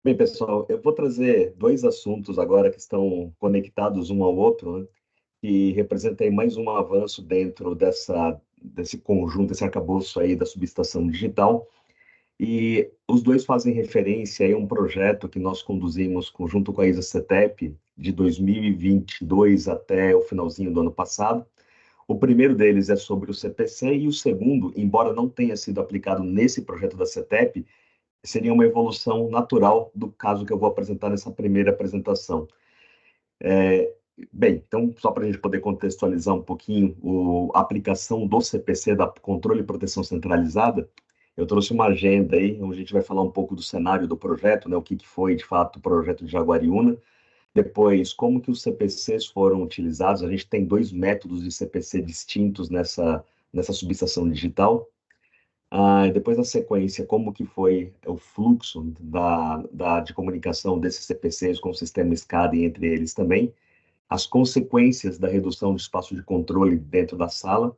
Bem, pessoal, eu vou trazer dois assuntos agora que estão conectados um ao outro, né, que representem mais um avanço dentro desse conjunto, desse arcabouço aí da subestação digital. E os dois fazem referência aí a um projeto que nós conduzimos junto com a ISA CETEP de 2022 até o finalzinho do ano passado. O primeiro deles é sobre o CPC e o segundo, embora não tenha sido aplicado nesse projeto da CETEP, seria uma evolução natural do caso que eu vou apresentar nessa primeira apresentação. Bem, então, só para a gente poder contextualizar um pouquinho a aplicação do CPC, da Controle e Proteção Centralizada, eu trouxe uma agenda aí, onde a gente vai falar um pouco do cenário do projeto, né, o que foi, de fato, o projeto de Jaguariúna, depois, como que os CPCs foram utilizados, a gente tem dois métodos de CPC distintos nessa subestação digital. E depois, na sequência, como que foi o fluxo de comunicação desses CPCs com o sistema SCADA e entre eles também, as consequências da redução do espaço de controle dentro da sala.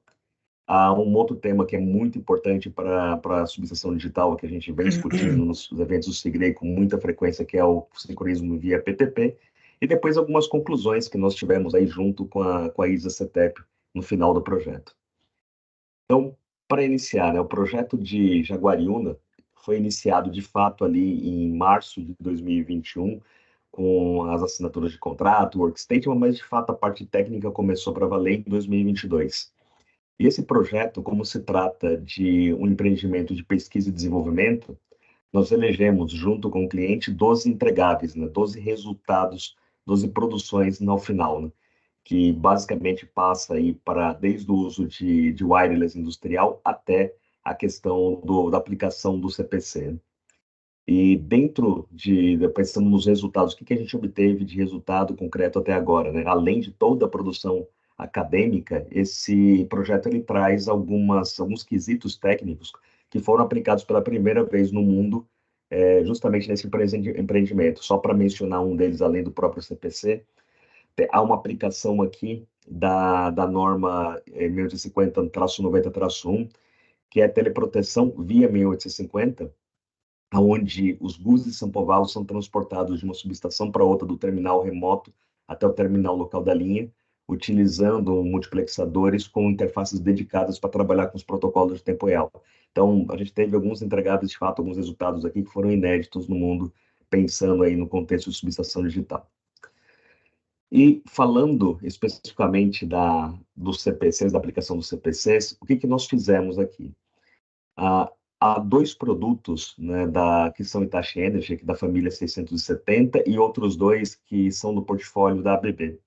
Há um outro tema que é muito importante para a subestação digital, que a gente vem discutindo nos eventos do SIGREI com muita frequência, que é o sincronismo via PTP, e depois algumas conclusões que nós tivemos aí junto com a ISA CETEP no final do projeto. Então, para iniciar, né, o projeto de Jaguariúna foi iniciado de fato ali em março de 2021, com as assinaturas de contrato, workstation, mas de fato a parte técnica começou para valer em 2022. E esse projeto, como se trata de um empreendimento de pesquisa e desenvolvimento, nós elegemos, junto com o cliente, 12 entregáveis, né? 12 resultados, 12 produções no final, né? Que basicamente passa aí para desde o uso de wireless industrial até a questão da aplicação do CPC. E pensando nos resultados, o que a gente obteve de resultado concreto até agora, né? Além de toda a produção acadêmica, esse projeto ele traz alguns quesitos técnicos que foram aplicados pela primeira vez no mundo, justamente nesse empreendimento. Só para mencionar um deles, além do próprio CPC, há uma aplicação aqui da norma 1850-90-1, que é a teleproteção via 1850, onde os buses de São Paulo são transportados de uma subestação para outra, do terminal remoto até o terminal local da linha, utilizando multiplexadores com interfaces dedicadas para trabalhar com os protocolos de tempo real. Então, a gente teve alguns entregáveis, de fato, alguns resultados aqui que foram inéditos no mundo, pensando aí no contexto de subestação digital. E falando especificamente dos CPCs, da aplicação dos CPCs, o que nós fizemos aqui? Há, há dois produtos, né, que são Hitachi Energy, da família 670, e outros dois que são do portfólio da ABB.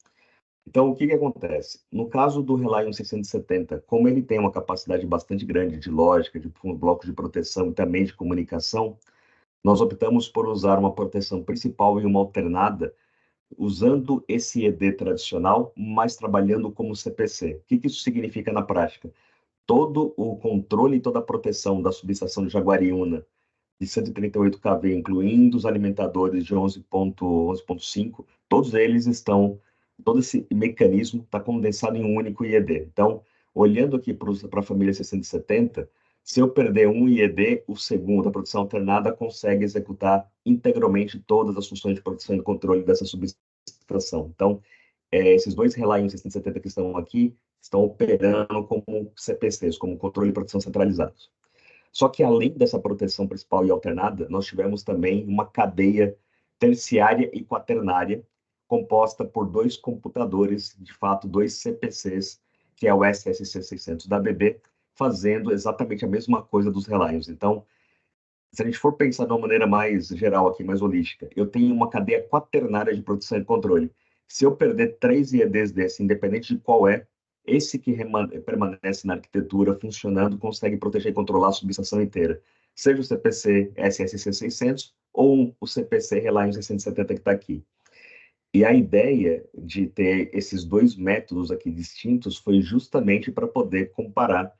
Então, o que acontece? No caso do Reliant 670, como ele tem uma capacidade bastante grande de lógica, de blocos de proteção e também de comunicação, nós optamos por usar uma proteção principal e uma alternada, usando esse ED tradicional, mas trabalhando como CPC. O que isso significa na prática? Todo o controle e toda a proteção da subestação de Jaguariúna de 138 kV, incluindo os alimentadores de 11.5, todo esse mecanismo está condensado em um único IED. Então, olhando aqui para a família 670, se eu perder um IED, o segundo, a produção alternada, consegue executar integralmente todas as funções de produção e controle dessa subestação. Então, esses dois Reliant 670 que estão aqui estão operando como CPCs, como controle e produção centralizados. Só que, além dessa proteção principal e alternada, nós tivemos também uma cadeia terciária e quaternária, composta por dois computadores, de fato, dois CPCs, que é o SSC 600 da ABB, fazendo exatamente a mesma coisa dos Reliants. Então, se a gente for pensar de uma maneira mais geral aqui, mais holística, eu tenho uma cadeia quaternária de produção e controle. Se eu perder três IEDs desse, independente de qual é, esse que permanece na arquitetura funcionando consegue proteger e controlar a subestação inteira. Seja o CPC SSC 600 ou o CPC Reliant 670 que está aqui. E a ideia de ter esses dois métodos aqui distintos foi justamente para poder comparar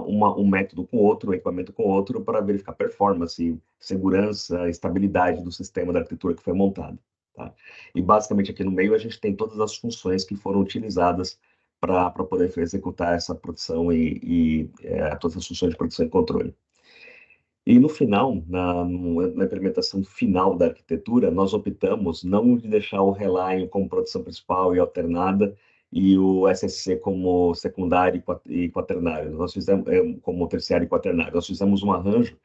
um método com outro, um equipamento com outro, para verificar performance, segurança, estabilidade do sistema da arquitetura que foi montado. Tá? E basicamente aqui no meio a gente tem todas as funções que foram utilizadas para poder executar essa produção e todas as funções de produção e controle. E no final, na implementação final da arquitetura, nós optamos não de deixar o Reliant como produção principal e alternada e o SSC como secundário e quaternário. Nós fizemos como terciário e quaternário. Nós fizemos um arranjo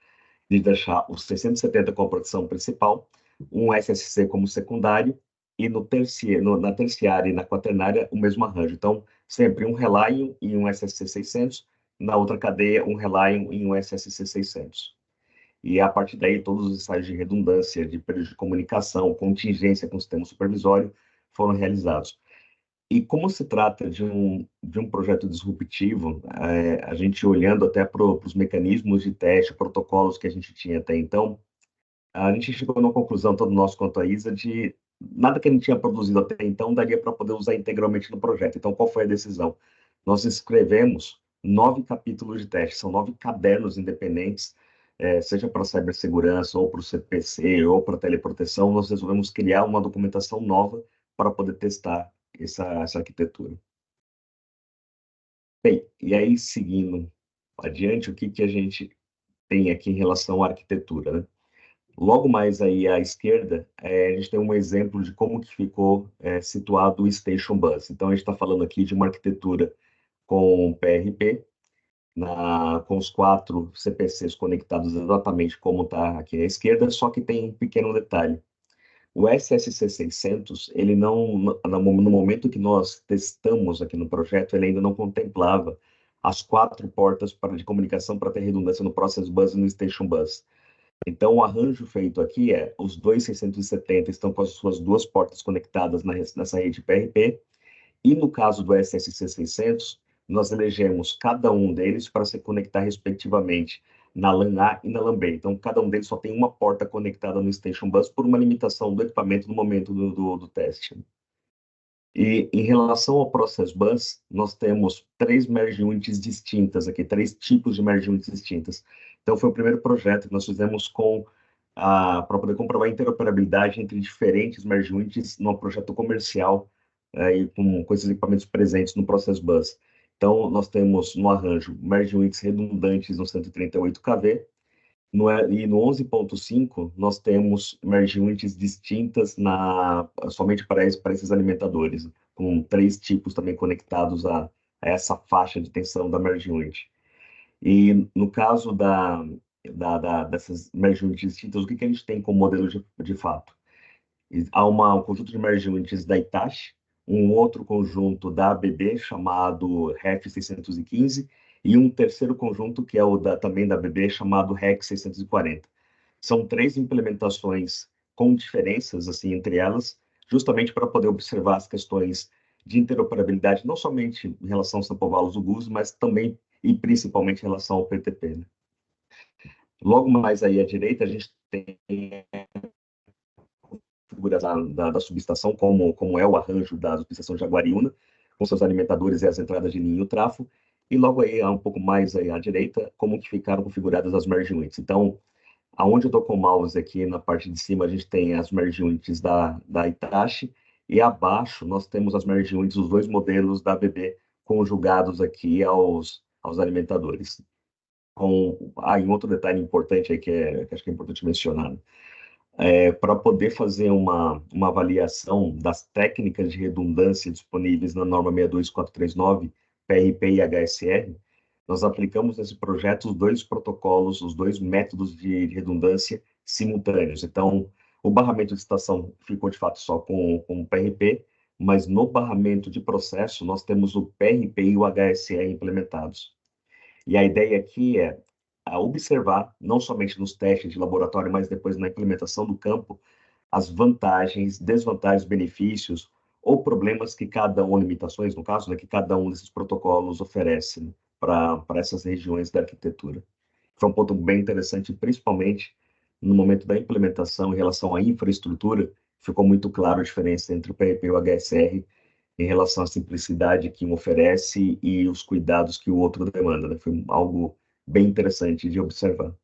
de deixar os 670 como produção principal, um SSC como secundário e na terciária e na quaternária o mesmo arranjo. Então, sempre um Reliant e um SSC 600, na outra cadeia um Reliant e um SSC 600. E a partir daí, todos os ensaios de redundância, de período de comunicação, contingência com o sistema supervisório foram realizados. E como se trata de um projeto disruptivo, a gente olhando até para os mecanismos de teste, protocolos que a gente tinha até então, a gente chegou numa conclusão, todo nosso quanto a ISA, de nada que a gente tinha produzido até então daria para poder usar integralmente no projeto. Então, qual foi a decisão? Nós escrevemos 9 capítulos de teste, são 9 cadernos independentes, seja para cibersegurança, ou para o CPC, ou para teleproteção, nós resolvemos criar uma documentação nova para poder testar essa arquitetura. Bem, e aí, seguindo adiante, o que a gente tem aqui em relação à arquitetura, né? Logo mais aí à esquerda, a gente tem um exemplo de como que ficou situado o Station Bus. Então, a gente está falando aqui de uma arquitetura com PRP, com os 4 CPCs conectados exatamente como está aqui à esquerda, só que tem um pequeno detalhe. O SSC 600, ele não, no momento que nós testamos aqui no projeto, ele ainda não contemplava as 4 portas de comunicação para ter redundância no Process Bus e no Station Bus. Então, o arranjo feito aqui os dois 670 estão com as suas 2 portas conectadas nessa rede PRP, e no caso do SSC 600, nós elegemos cada um deles para se conectar respectivamente na LAN A e na LAN B. Então, cada um deles só tem uma porta conectada no Station Bus por uma limitação do equipamento no momento do teste. E em relação ao Process Bus, nós temos 3 merge units distintas aqui, 3 tipos de merge units distintas. Então, foi o primeiro projeto que nós fizemos para poder comprovar a interoperabilidade entre diferentes merge units num projeto comercial e com esses equipamentos presentes no Process Bus. Então, nós temos no arranjo merge units redundantes no 138 kV, e no 11.5, nós temos merge units distintas somente para esses alimentadores, com 3 tipos também conectados a essa faixa de tensão da merge unit. E no caso dessas merge units distintas, o que a gente tem como modelo de fato? Há um conjunto de merge units da Hitachi, um outro conjunto da ABB chamado REF 615 e um terceiro conjunto que é também da ABB chamado REC 640. São 3 implementações com diferenças assim entre elas, justamente para poder observar as questões de interoperabilidade, não somente em relação ao Sampovalos do GUS, mas também e principalmente em relação ao PTP, né? Logo mais aí à direita, a gente tem figuras da subestação, como é o arranjo da subestação Jaguariúna, com seus alimentadores e as entradas de linha e o trafo, e logo aí, um pouco mais aí à direita, como que ficaram configuradas as merge units. Então, aonde eu estou com o mouse aqui, na parte de cima, a gente tem as merge units da Hitachi, e abaixo nós temos as merge units, os 2 modelos da ABB, conjugados aqui aos alimentadores. E um outro detalhe importante aí que acho que é importante mencionar, né? Para poder fazer uma avaliação das técnicas de redundância disponíveis na norma 62439, PRP e HSR, nós aplicamos nesse projeto os 2 protocolos, os 2 métodos de redundância simultâneos. Então, o barramento de estação ficou de fato só com o PRP, mas no barramento de processo nós temos o PRP e o HSR implementados. E a ideia aqui é observar, não somente nos testes de laboratório, mas depois na implementação do campo, as vantagens, desvantagens, benefícios ou problemas que ou limitações, no caso, né, que cada um desses protocolos oferece, né, para essas regiões da arquitetura. Foi um ponto bem interessante, principalmente no momento da implementação em relação à infraestrutura, ficou muito claro a diferença entre o PRP e o HSR em relação à simplicidade que um oferece e os cuidados que o outro demanda, né? Foi algo bem interessante de observar.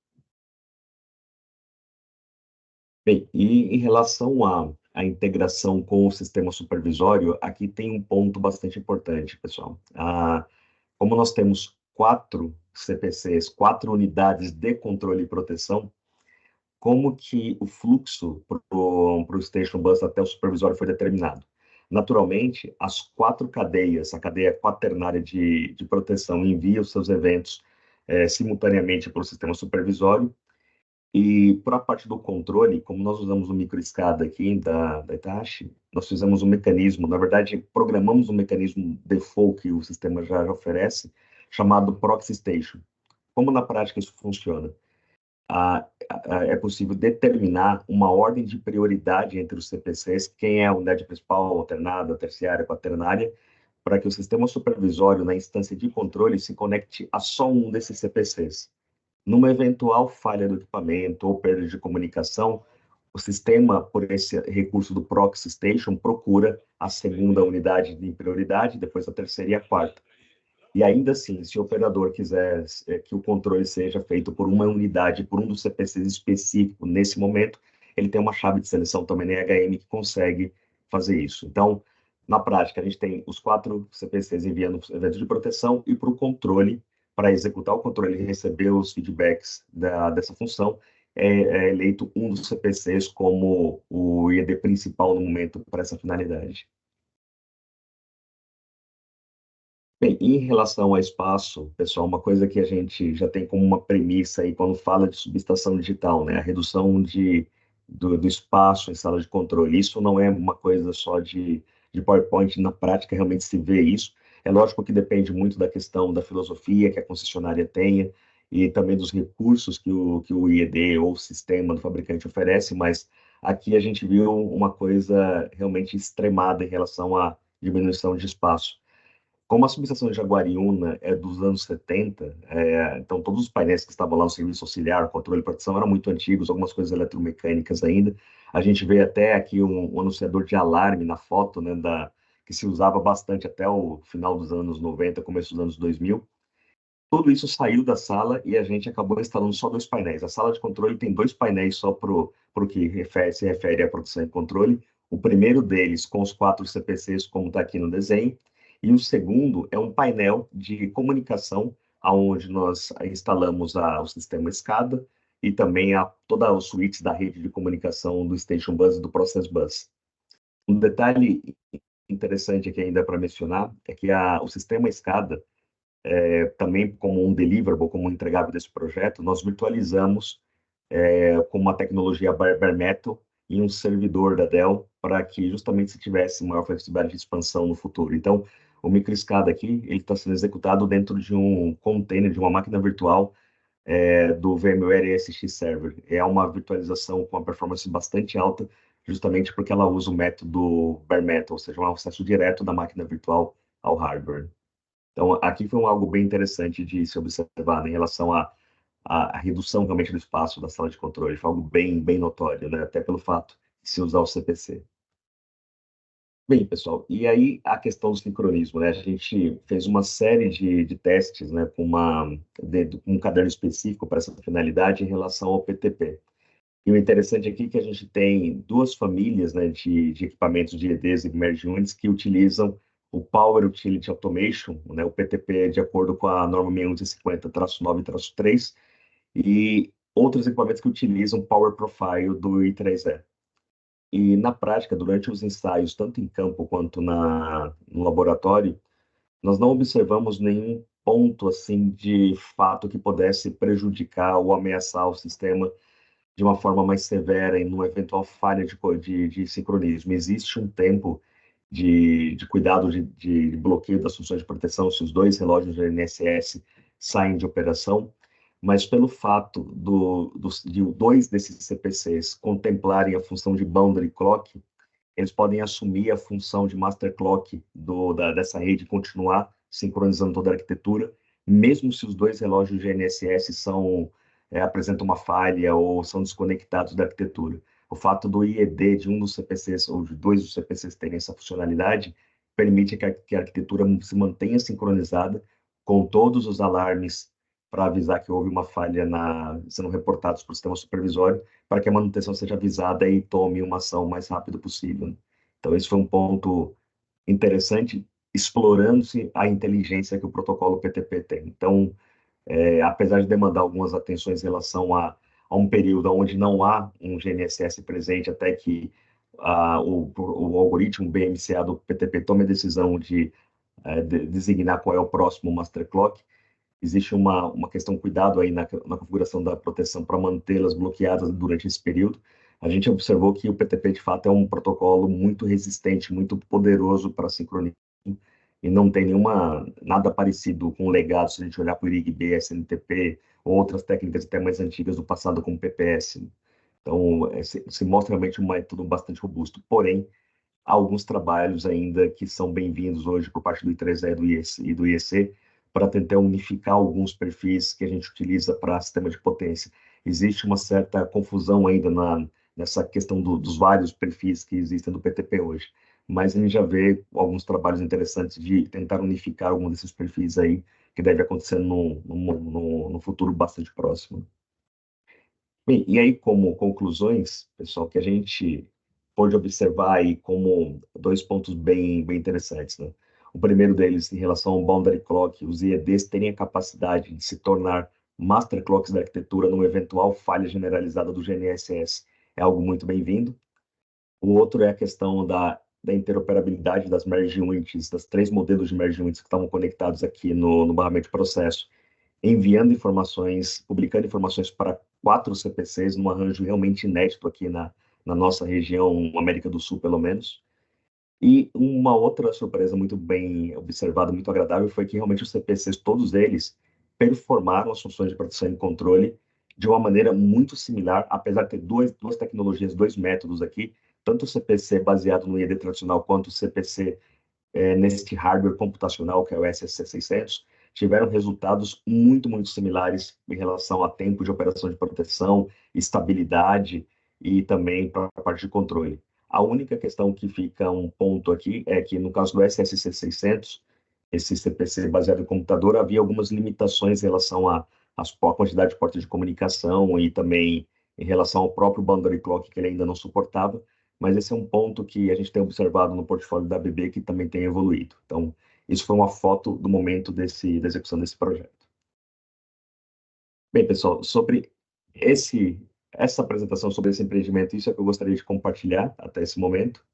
Bem, e em relação à integração com o sistema supervisório, aqui tem um ponto bastante importante, pessoal. Como nós temos 4 CPCs, 4 unidades de controle e proteção, como que o fluxo para o Station Bus até o supervisório foi determinado. Naturalmente, as 4 cadeias, a cadeia quaternária de proteção envia os seus eventos simultaneamente para o sistema supervisório, e para a parte do controle, como nós usamos o microescada aqui da Hitachi, nós fizemos um mecanismo, na verdade, programamos um mecanismo default que o sistema já oferece, chamado Proxy Station. Como na prática isso funciona? É possível determinar uma ordem de prioridade entre os CPCs, quem é a unidade principal, alternada, terciária, quaternária, para que o sistema supervisório, na instância de controle, se conecte a só um desses CPCs. Numa eventual falha do equipamento ou perda de comunicação, o sistema, por esse recurso do Proxy Station, procura a segunda unidade de prioridade, depois a terceira e a quarta. E ainda assim, se o operador quiser que o controle seja feito por uma unidade, por um dos CPCs específico nesse momento, ele tem uma chave de seleção também na EHM que consegue fazer isso. Então, na prática, a gente tem os 4 CPCs enviando eventos de proteção e para o controle, para executar o controle e receber os feedbacks dessa função, é eleito um dos CPCs como o IED principal no momento para essa finalidade. Bem, em relação ao espaço, pessoal, uma coisa que a gente já tem como uma premissa aí quando fala de subestação digital, né? A redução do espaço em sala de controle. Isso não é uma coisa só de PowerPoint, na prática realmente se vê isso. É lógico que depende muito da questão da filosofia que a concessionária tenha e também dos recursos que o IED ou o sistema do fabricante oferece, mas aqui a gente viu uma coisa realmente extremada em relação à diminuição de espaço. Como a subestação de Jaguariúna é dos anos 70, então todos os painéis que estavam lá no serviço auxiliar, controle e proteção, eram muito antigos, algumas coisas eletromecânicas ainda. A gente vê até aqui um anunciador de alarme na foto, né, que se usava bastante até o final dos anos 90, começo dos anos 2000. Tudo isso saiu da sala e a gente acabou instalando só 2 painéis. A sala de controle tem 2 painéis só para o que se refere à produção e controle. O primeiro deles com os 4 CPCs, como está aqui no desenho, e o segundo é um painel de comunicação, onde nós instalamos o sistema SCADA e também toda a suíte da rede de comunicação do Station Bus e do Process Bus. Um detalhe interessante aqui ainda para mencionar é que o sistema SCADA, também como um deliverable, como um entregável desse projeto, nós virtualizamos com uma tecnologia bare metal em um servidor da Dell para que justamente se tivesse maior flexibilidade de expansão no futuro. Então, o microSCADA aqui, ele está sendo executado dentro de um container, de uma máquina virtual do VMware ESX Server. É uma virtualização com uma performance bastante alta, justamente porque ela usa o método bare metal, ou seja, um acesso direto da máquina virtual ao hardware. Então, aqui foi algo bem interessante de se observar, né, em relação à redução realmente do espaço da sala de controle. Foi algo bem notório, né, até pelo fato de se usar o CPC. Bem, pessoal, e aí a questão do sincronismo, né? A gente fez uma série de testes, né, com um caderno específico para essa finalidade em relação ao PTP. E o interessante aqui é que a gente tem 2 famílias, né, de equipamentos de EDs e Merge Units que utilizam o Power Utility Automation, né, o PTP, de acordo com a norma 6150-9-3, e outros equipamentos que utilizam Power Profile do I3E. E, na prática, durante os ensaios, tanto em campo quanto no laboratório, nós não observamos nenhum ponto assim de fato que pudesse prejudicar ou ameaçar o sistema de uma forma mais severa em uma eventual falha de sincronismo. Existe um tempo de cuidado de bloqueio das funções de proteção se os 2 relógios de NSS saem de operação, mas pelo fato de 2 desses CPCs contemplarem a função de boundary clock, eles podem assumir a função de master clock dessa rede e continuar sincronizando toda a arquitetura, mesmo se os 2 relógios GNSS apresentam uma falha ou são desconectados da arquitetura. O fato do IED de um dos CPCs ou de 2 dos CPCs terem essa funcionalidade permite que a arquitetura se mantenha sincronizada com todos os alarmes para avisar que houve uma falha sendo reportados para o sistema supervisório, para que a manutenção seja avisada e tome uma ação o mais rápido possível, né? Então, esse foi um ponto interessante, explorando-se a inteligência que o protocolo PTP tem. Então, apesar de demandar algumas atenções em relação a um período onde não há um GNSS presente, até que o algoritmo BMCA do PTP tome a decisão de designar qual é o próximo master clock. Existe uma questão cuidado aí na configuração da proteção para mantê-las bloqueadas durante esse período. A gente observou que o PTP, de fato, é um protocolo muito resistente, muito poderoso para sincronismo, e não tem nada parecido com o legado, se a gente olhar para o IRIG-B, SNTP, ou outras técnicas até mais antigas do passado, como PPS. Então, se mostra realmente um método bastante robusto. Porém, há alguns trabalhos ainda que são bem-vindos hoje por parte do I3E e do IEC para tentar unificar alguns perfis que a gente utiliza para sistema de potência. Existe uma certa confusão ainda nessa questão dos vários perfis que existem do PTP hoje, mas a gente já vê alguns trabalhos interessantes de tentar unificar algum desses perfis aí, que deve acontecer no futuro bastante próximo. Bem, e aí, como conclusões, pessoal, que a gente pode observar aí como dois pontos bem interessantes, né? O primeiro deles, em relação ao boundary clock, os IEDs terem a capacidade de se tornar master clocks da arquitetura numa eventual falha generalizada do GNSS, é algo muito bem-vindo. O outro é a questão da interoperabilidade das merge units, das três modelos de merge units que estavam conectados aqui no barramento de processo, enviando informações, publicando informações para 4 CPCs, num arranjo realmente inédito aqui na nossa região, América do Sul, pelo menos. E uma outra surpresa muito bem observada, muito agradável, foi que realmente os CPCs, todos eles, performaram as funções de proteção e controle de uma maneira muito similar, apesar de ter duas tecnologias, dois métodos aqui, tanto o CPC baseado no IED tradicional, quanto o CPC neste hardware computacional, que é o SSC600, tiveram resultados muito similares em relação a tempo de operação de proteção, estabilidade e também para a parte de controle. A única questão que fica um ponto aqui é que, no caso do SSC600, esse CPC baseado em computador, havia algumas limitações em relação à quantidade de portas de comunicação e também em relação ao próprio boundary clock, que ele ainda não suportava, mas esse é um ponto que a gente tem observado no portfólio da ABB que também tem evoluído. Então, isso foi uma foto do momento da execução desse projeto. Bem, pessoal, sobre essa apresentação sobre esse empreendimento, isso é o que eu gostaria de compartilhar até esse momento.